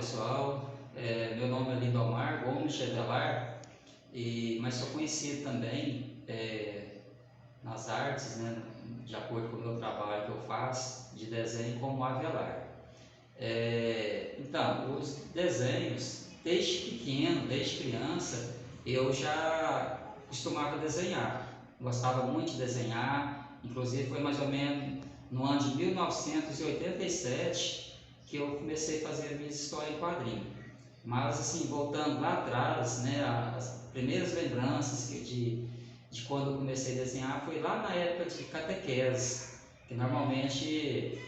pessoal, meu nome é Lindomar Gomes Chevelar, mas sou conhecido também nas artes, né, de acordo com o meu trabalho que eu faço de desenho, como Avelar. Então, os desenhos, desde pequeno, desde criança, eu já costumava desenhar, gostava muito de desenhar, inclusive foi mais ou menos no ano de 1987 que eu comecei a fazer a minha história em quadrinho. Mas assim, voltando lá atrás, né, as primeiras lembranças de quando eu comecei a desenhar foi lá na época de catequese, que normalmente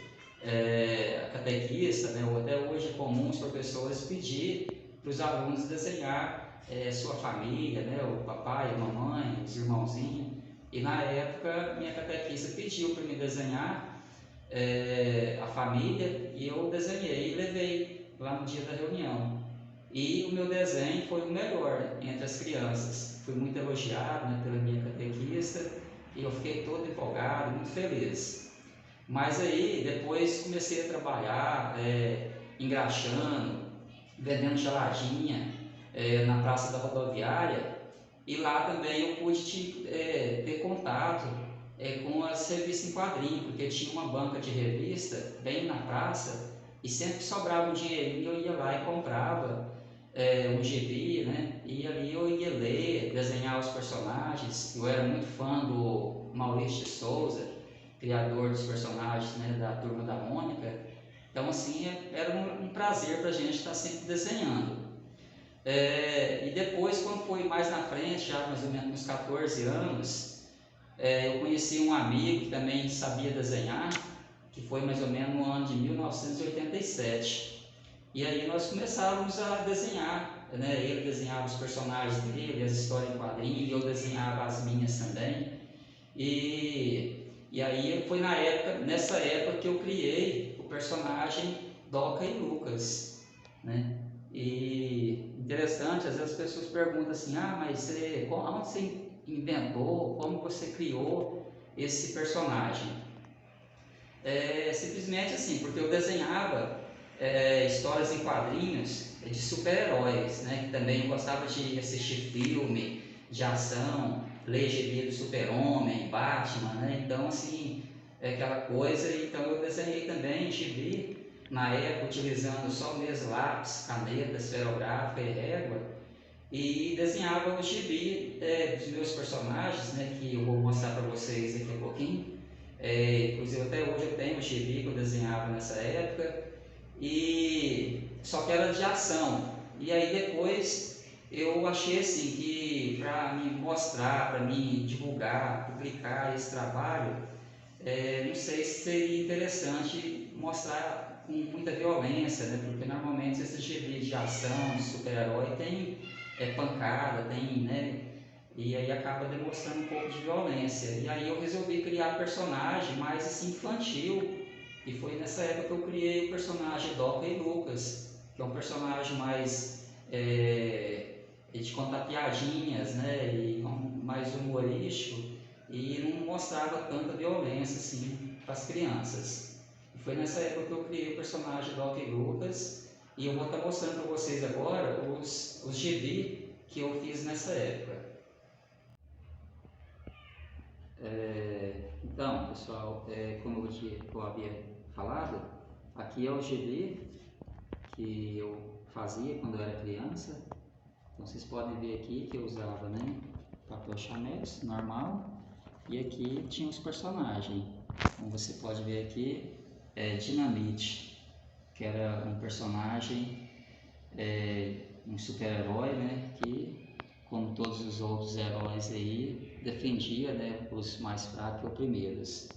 a catequista, né, ou até hoje é comum os professores pedir para os alunos desenhar sua família, né, o papai, a mamãe, os irmãozinhos. E na época minha catequista pediu para me desenhar a família, e eu desenhei e levei lá no dia da reunião. E o meu desenho foi o melhor entre as crianças. Fui muito elogiado, né, pela minha catequista, e eu fiquei todo empolgado, muito feliz. Mas aí depois comecei a trabalhar engraxando, vendendo geladinha na praça da rodoviária, e lá também eu pude ter contato com as revistas em quadrinho, porque tinha uma banca de revista bem na praça, e sempre que sobrava um dinheirinho eu ia lá e comprava um gibi, né? E ali eu ia ler, desenhar os personagens. Eu era muito fã do Maurício de Souza, criador dos personagens, né, da Turma da Mônica. Então assim, era um prazer para a gente estar sempre desenhando. E depois, quando foi mais na frente, já mais ou menos uns 14 anos, eu conheci um amigo que também sabia desenhar, que foi mais ou menos no ano de 1987. E aí nós começávamos a desenhar, né? Ele desenhava os personagens dele, as histórias em quadrinho, e eu desenhava as minhas também. E aí foi nessa época que eu criei o personagem Doca e Lucas, né? E interessante, às vezes as pessoas perguntam assim, mas onde você inventou, como você criou esse personagem? Simplesmente assim, porque eu desenhava histórias em quadrinhos de super-heróis, né? Que também eu gostava de assistir filme de ação, ler gibi do Super-Homem, Batman, né? Então assim, aquela coisa. Então eu desenhei também gibi na época, utilizando só mesmo lápis, caneta, esferográfica e régua, e desenhava o gibi dos meus personagens, né, que eu vou mostrar para vocês daqui a pouquinho. Inclusive até hoje eu tenho o gibi que eu desenhava nessa época, só que era de ação. E aí depois eu achei assim que para me mostrar, para me divulgar, publicar esse trabalho, não sei se seria interessante mostrar com muita violência, né? Porque normalmente esses gibis de ação, de super-herói, tem pancada, tem, né? E aí acaba demonstrando um pouco de violência. E aí eu resolvi criar personagem mais assim infantil, e foi nessa época que eu criei o personagem Doca e Lucas, que é um personagem mais de contar piadinhas, né? E mais humorístico, e não mostrava tanta violência assim para as crianças. E foi nessa época que eu criei o personagem Doc e Lucas, e eu vou estar mostrando para vocês agora os gibi que eu fiz nessa época. Então, pessoal, como eu havia falado, aqui é o gibi que eu fazia quando eu era criança. Então vocês podem ver aqui que eu usava, né, papel chamex normal, e aqui tinha os personagens. Como você pode ver aqui, Dinamite, que era um personagem, um super-herói, né, que, como todos os outros heróis aí, defendia, né, os mais fracos e oprimidos.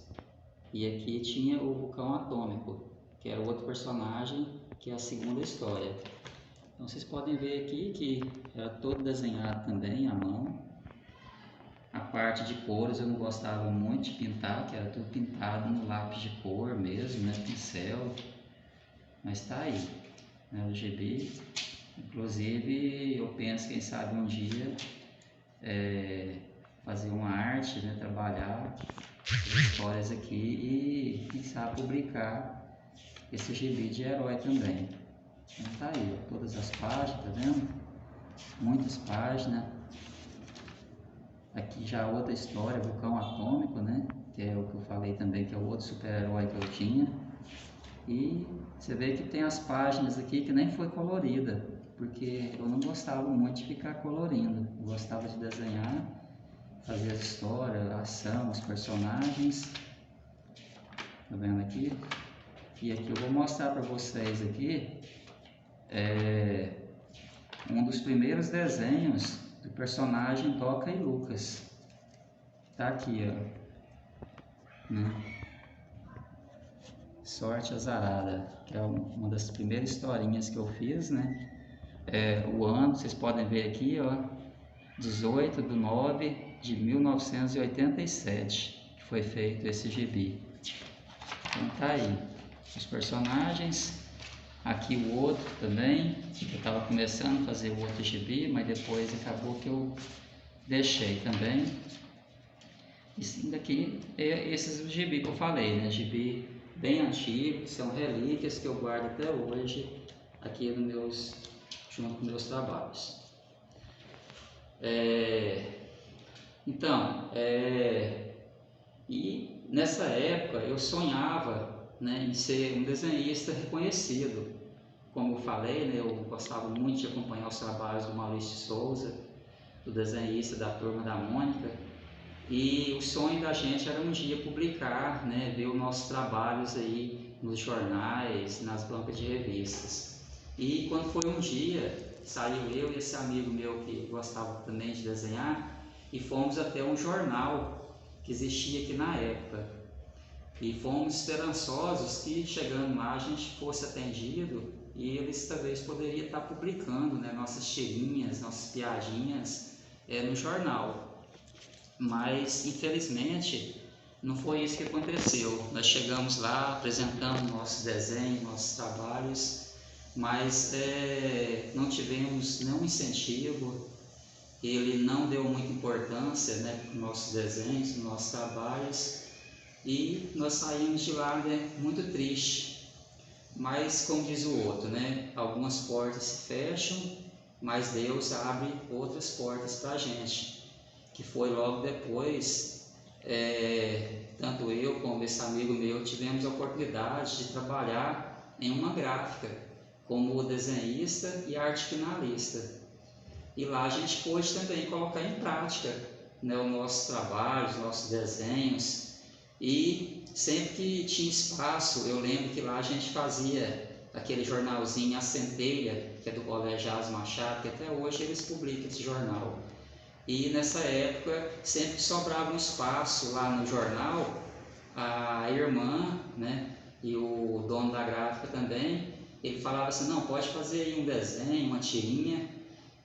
E aqui tinha o Vulcão Atômico, que era outro personagem, que é a segunda história. Então vocês podem ver aqui que era todo desenhado também à mão. A parte de cores eu não gostava muito de pintar, que era tudo pintado no lápis de cor mesmo, né, pincel. Mas tá aí, né, o GB. Inclusive eu penso, quem sabe um dia, fazer uma arte, né, trabalhar as histórias aqui e quem sabe publicar esse GB de herói também. Então tá aí, ó, todas as páginas, tá vendo? Muitas páginas. Aqui já outra história, Vulcão Atômico, né? Que é o que eu falei também, que é o outro super-herói que eu tinha. E você vê que tem as páginas aqui que nem foi colorida, porque eu não gostava muito de ficar colorindo. Eu gostava de desenhar, fazer as histórias, a ação, os personagens. Tá vendo aqui? E aqui eu vou mostrar para vocês aqui um dos primeiros desenhos do personagem Toca e Lucas. Tá aqui, ó. Né? Sorte Azarada, que é uma das primeiras historinhas que eu fiz, né? O ano, vocês podem ver aqui, ó, 18/9/1987, que foi feito esse gibi. Então tá aí, os personagens. Aqui o outro também, que eu estava começando a fazer o outro gibi, mas depois acabou que eu deixei também. E sim, daqui é esses gibi que eu falei, né? Gibi bem antigos, são relíquias que eu guardo até hoje aqui junto com meus trabalhos. Então, e nessa época eu sonhava, né, em ser um desenhista reconhecido. Como eu falei, né, eu gostava muito de acompanhar os trabalhos do Maurício de Souza, do desenhista da Turma da Mônica, e o sonho da gente era um dia publicar, né, ver os nossos trabalhos aí nos jornais, nas bancas de revistas. E quando foi um dia, saiu eu e esse amigo meu que gostava também de desenhar e fomos até um jornal que existia aqui na época. E fomos esperançosos que, chegando lá, a gente fosse atendido e eles talvez poderiam estar publicando, né, nossas tirinhas, nossas piadinhas no jornal. Mas, infelizmente, não foi isso que aconteceu. Nós chegamos lá, apresentamos nossos desenhos, nossos trabalhos, mas não tivemos nenhum incentivo. Ele não deu muita importância, né, para os nossos desenhos, para os nossos trabalhos. E nós saímos de lá, né, muito triste. Mas, como diz o outro, né, algumas portas se fecham, mas Deus abre outras portas para a gente. Que foi logo depois, tanto eu como esse amigo meu tivemos a oportunidade de trabalhar em uma gráfica como desenhista e arte finalista. E lá a gente pôde também colocar em prática, né, o nosso trabalho, os nossos desenhos. E sempre que tinha espaço, eu lembro que lá a gente fazia aquele jornalzinho A Centelha, que é do Colégio Asa Machado, que até hoje eles publicam esse jornal. E nessa época, sempre que sobrava um espaço lá no jornal, a irmã, né, e o dono da gráfica também, ele falava assim, não, pode fazer aí um desenho, uma tirinha,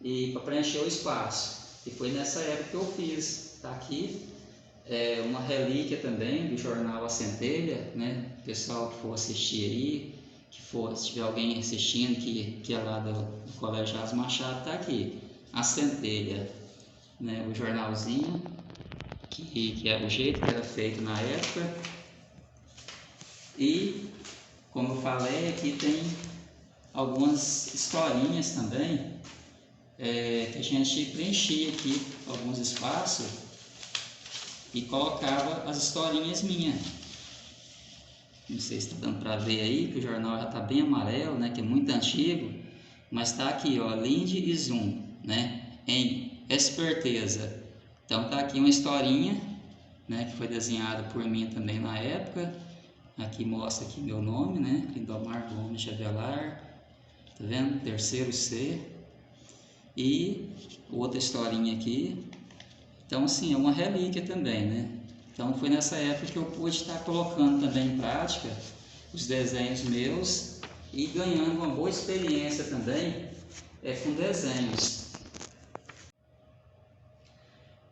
e para preencher o espaço. E foi nessa época que eu fiz. Tá aqui uma relíquia também do jornal A Centelha, né? O pessoal que for assistir aí, se tiver alguém assistindo que é lá do Colégio Asa Machado, tá aqui A Centelha, né? O jornalzinho que é o jeito que era feito na época. E como eu falei, aqui tem algumas historinhas também, que a gente preenchia aqui alguns espaços e colocava as historinhas minhas. Não sei se está dando para ver aí, que o jornal já está bem amarelo, né, que é muito antigo, mas está aqui, ó, Lindy e Zoom, né, em esperteza. Então está aqui uma historinha, né, que foi desenhada por mim também na época. Aqui mostra aqui meu nome, né, Lindomar Gomes de Avelar, tá vendo? Terceiro C. E outra historinha aqui. Então, assim, é uma relíquia também, né? Então, foi nessa época que eu pude estar colocando também em prática os desenhos meus e ganhando uma boa experiência também com desenhos.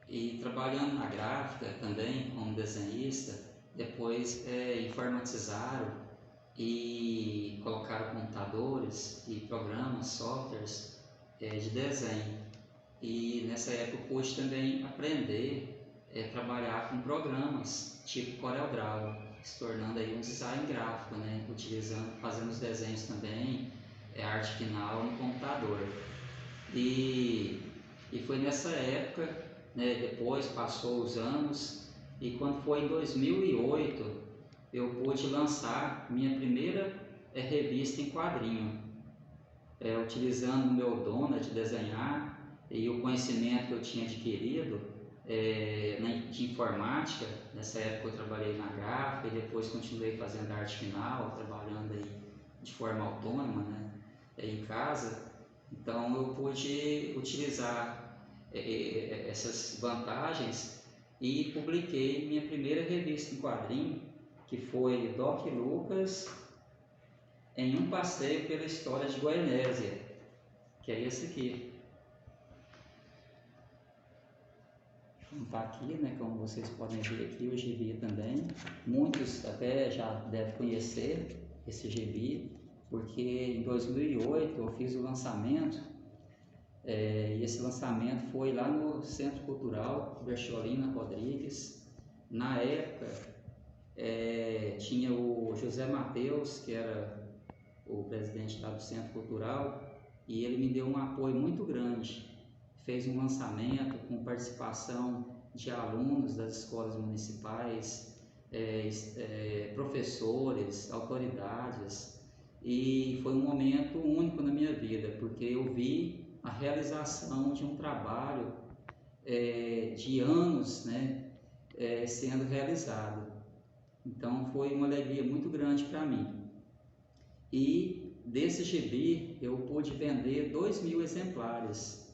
E trabalhando na gráfica também como desenhista, depois informatizaram e colocaram computadores e programas, softwares de desenho. E nessa época eu pude também aprender a trabalhar com programas tipo CorelDRAW, se tornando aí um design gráfico, né? Fazendo os desenhos também arte final no computador. E foi nessa época, né, depois passou os anos, e quando foi em 2008 eu pude lançar minha primeira revista em quadrinho, utilizando o meu dom, né, de desenhar e o conhecimento que eu tinha adquirido de informática. Nessa época eu trabalhei na gráfica e depois continuei fazendo arte final, trabalhando aí de forma autônoma, né, em casa. Então eu pude utilizar essas vantagens e publiquei minha primeira revista em quadrinho, que foi Doc Lucas em um passeio pela história de Goianésia, que é esse aqui. Está aqui, né, como vocês podem ver aqui, o gibi também. Muitos até já devem conhecer esse gibi, porque em 2008 eu fiz o lançamento, e esse lançamento foi lá no Centro Cultural Bercholina Rodrigues. Na época tinha o José Mateus, que era o presidente lá do Centro Cultural, e ele me deu um apoio muito grande. Fez um lançamento com participação de alunos das escolas municipais, professores, autoridades, e foi um momento único na minha vida, porque eu vi a realização de um trabalho de anos, né, sendo realizado. Então foi uma alegria muito grande para mim. E desse gibi eu pude vender 2.000 exemplares.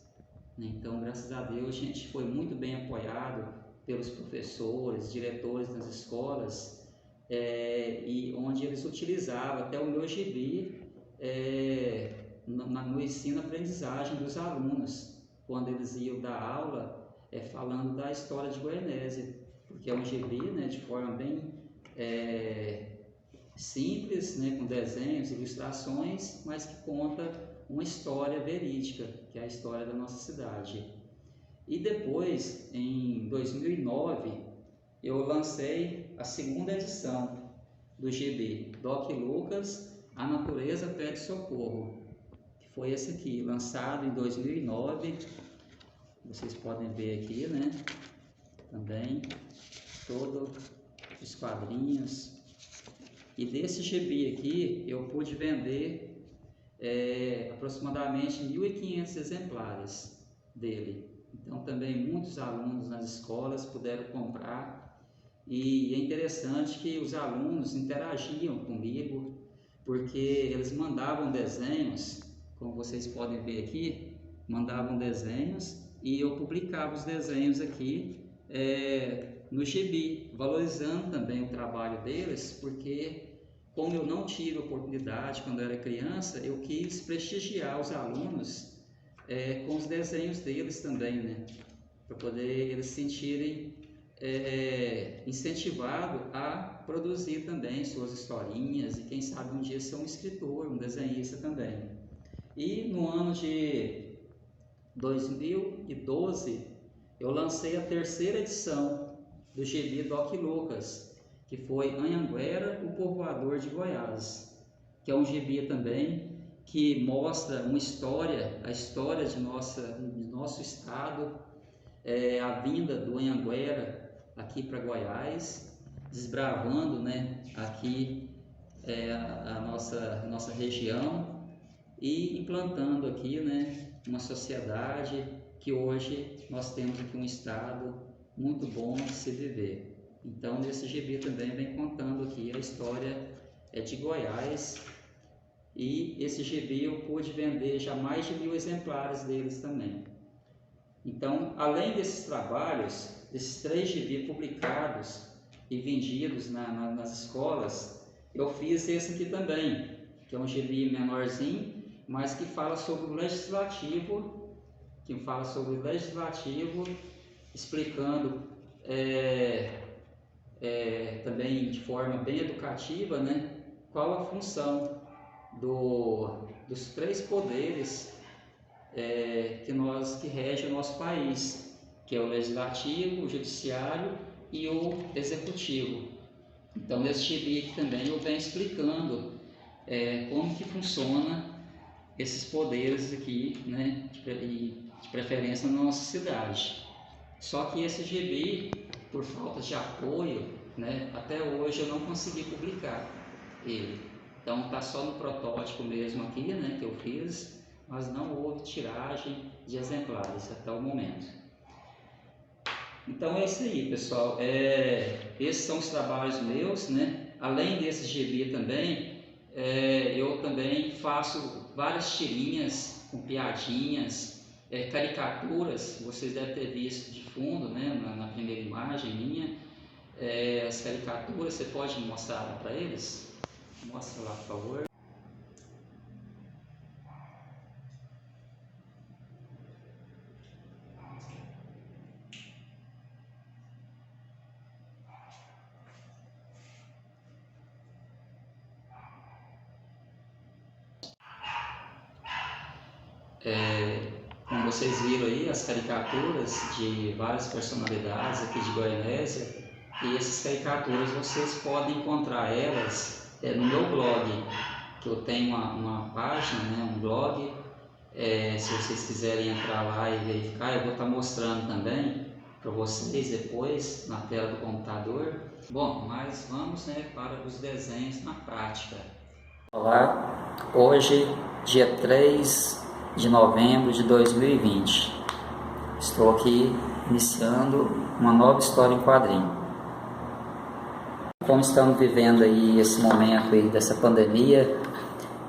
Então, graças a Deus, a gente foi muito bem apoiado pelos professores, diretores das escolas, e onde eles utilizavam até o meu gibi no ensino-aprendizagem dos alunos, quando eles iam dar aula falando da história de Goianésia, porque é um gibi, né, de forma bem simples, né, com desenhos, ilustrações, mas que conta uma história verídica, que é a história da nossa cidade. E depois, em 2009, eu lancei a segunda edição do GB, Doc Lucas, A Natureza Pede Socorro, que foi esse aqui, lançado em 2009. Vocês podem ver aqui, né, também, todos os quadrinhos. E desse gibi aqui, eu pude vender aproximadamente 1.500 exemplares dele. Então também muitos alunos nas escolas puderam comprar, e é interessante que os alunos interagiam comigo, porque eles mandavam desenhos, como vocês podem ver aqui, mandavam desenhos e eu publicava os desenhos aqui no gibi, valorizando também o trabalho deles, porque como eu não tive oportunidade quando eu era criança, eu quis prestigiar os alunos com os desenhos deles também, né? Para poder eles se sentirem incentivados a produzir também suas historinhas e quem sabe um dia ser um escritor, um desenhista também. E no ano de 2012 eu lancei a terceira edição do gibi Doc Lucas, que foi Anhanguera, o Povoador de Goiás, que é um gibi também que mostra uma história, a história de nosso estado, a vinda do Anhanguera aqui para Goiás, desbravando, né, aqui a nossa região e implantando aqui, né, uma sociedade que hoje nós temos aqui um estado muito bom de se viver. Então, nesse gibi também vem contando aqui a história de Goiás, e esse gibi eu pude vender já mais de 1.000 exemplares deles também. Então, além desses trabalhos, desses 3 gibis publicados e vendidos nas escolas, eu fiz esse aqui também, que é um gibi menorzinho, mas que fala sobre o legislativo, explicando também de forma bem educativa, né, qual a função dos 3 poderes que regem o nosso país, que é o legislativo, o judiciário e o executivo. Então, nesse gibi aqui também eu venho explicando como que funciona esses poderes aqui, né, de preferência na nossa cidade. Só que esse gibi, por falta de apoio, né, até hoje eu não consegui publicar ele. Então está só no protótipo mesmo aqui, né, que eu fiz, mas não houve tiragem de exemplares até o momento. Então é isso aí, pessoal. Esses são os trabalhos meus, né? Além desse gibi também, eu também faço várias tirinhas com piadinhas, caricaturas. Vocês devem ter visto de fundo, né? Na primeira imagem minha, as caricaturas. Você pode mostrar para eles? Mostra lá, por favor. Como vocês viram aí, as caricaturas de várias personalidades aqui de Goianésia, e essas caricaturas vocês podem encontrar elas no meu blog, que eu tenho uma página, né, um blog. Se vocês quiserem entrar lá e verificar, eu vou estar mostrando também para vocês depois na tela do computador. Bom, mas vamos, né, para os desenhos na prática. Olá, hoje dia 3 de novembro de 2020. Estou aqui iniciando uma nova história em quadrinho. Como estamos vivendo aí esse momento aí dessa pandemia,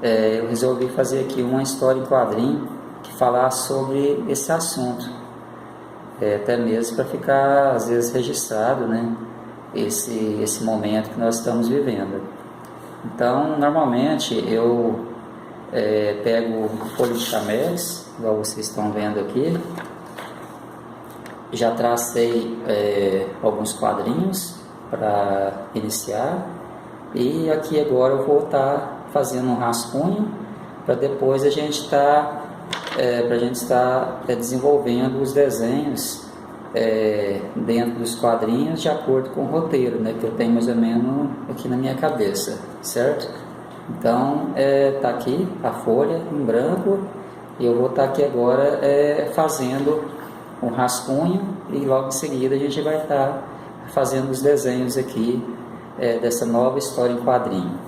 eu resolvi fazer aqui uma história em quadrinho que falar sobre esse assunto, até mesmo para ficar às vezes registrado, né, esse momento que nós estamos vivendo. Então, normalmente eu pego folha de chameres, igual vocês estão vendo aqui. Já tracei alguns quadrinhos para iniciar, e aqui agora eu vou estar fazendo um rascunho para depois a gente estar desenvolvendo os desenhos dentro dos quadrinhos de acordo com o roteiro, né, que eu tenho mais ou menos aqui na minha cabeça, certo? Então tá aqui a folha em branco, e eu vou estar aqui agora fazendo um rascunho, e logo em seguida a gente vai estar fazendo os desenhos aqui dessa nova história em quadrinho.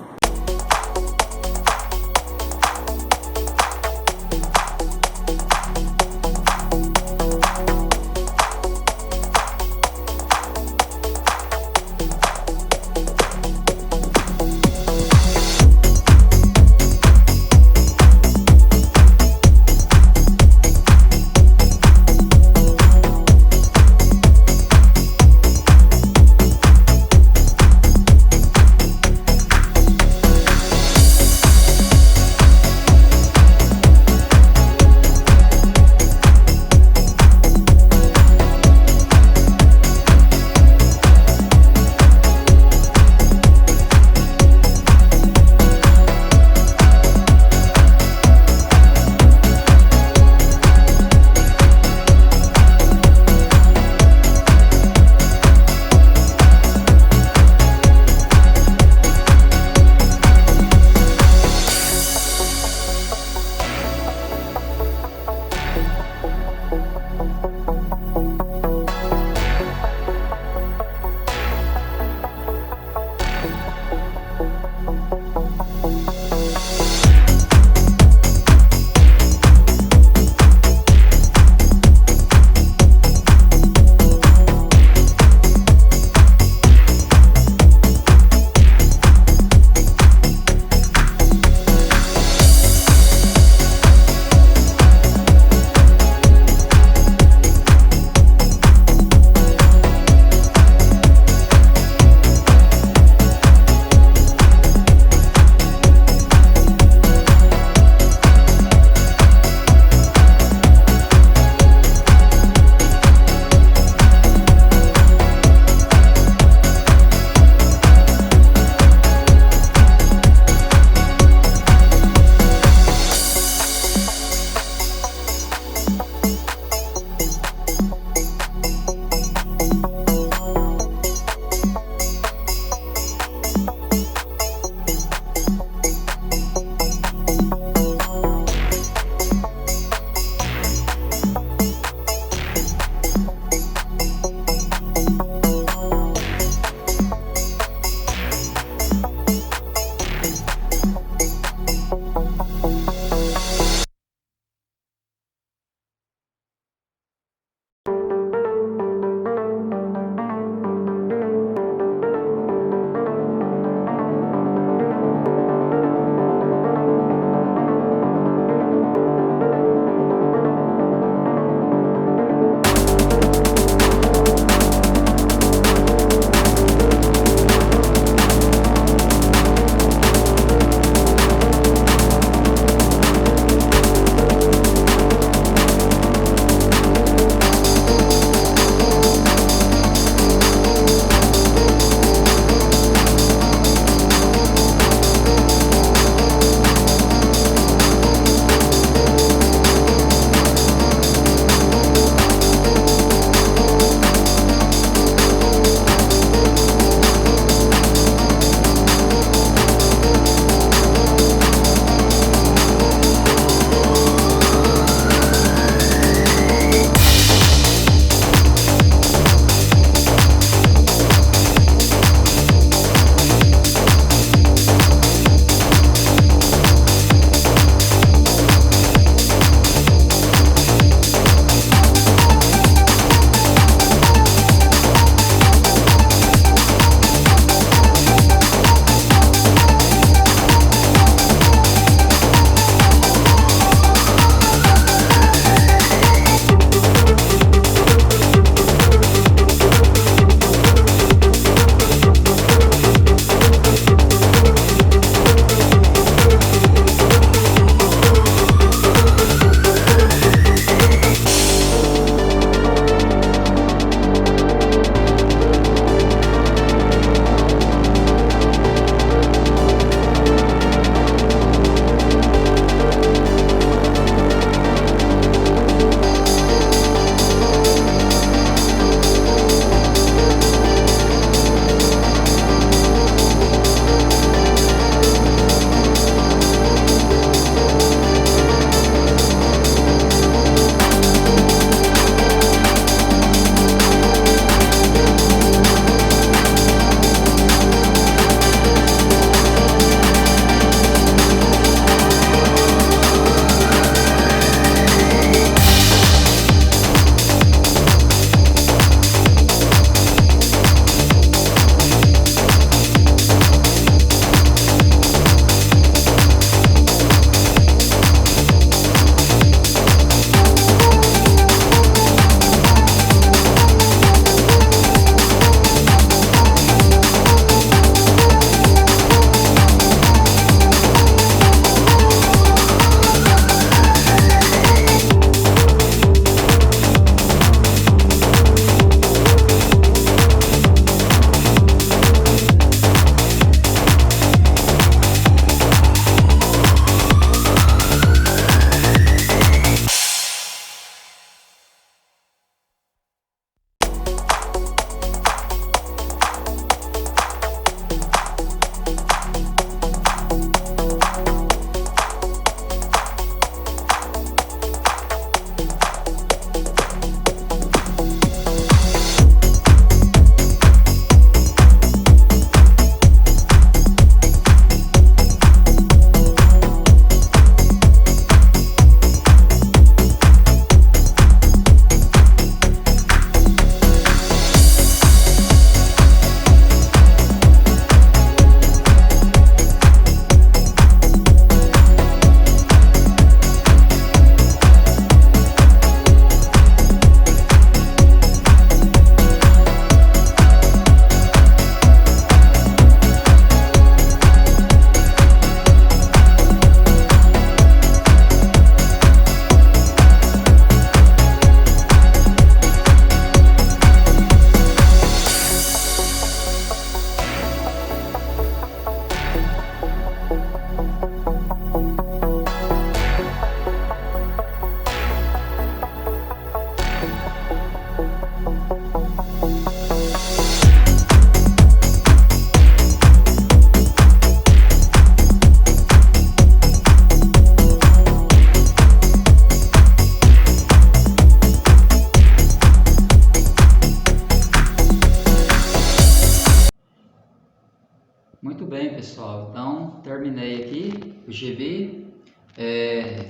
Muito bem, pessoal. Então, terminei aqui o gibi.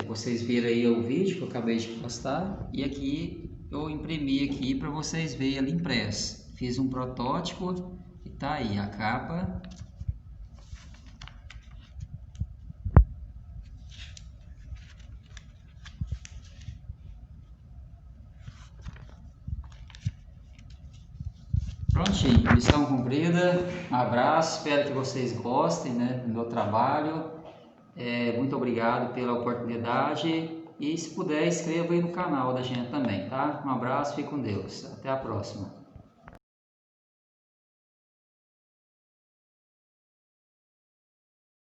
Vocês viram aí o vídeo que eu acabei de postar. E aqui eu imprimi aqui para vocês verem ele impresso. Fiz um protótipo e tá aí a capa. Prontinho, missão cumprida. Um abraço, espero que vocês gostem, né, do meu trabalho. Muito obrigado pela oportunidade e se puder, inscreva aí no canal da gente também, tá? Um abraço, fique com Deus. Até a próxima.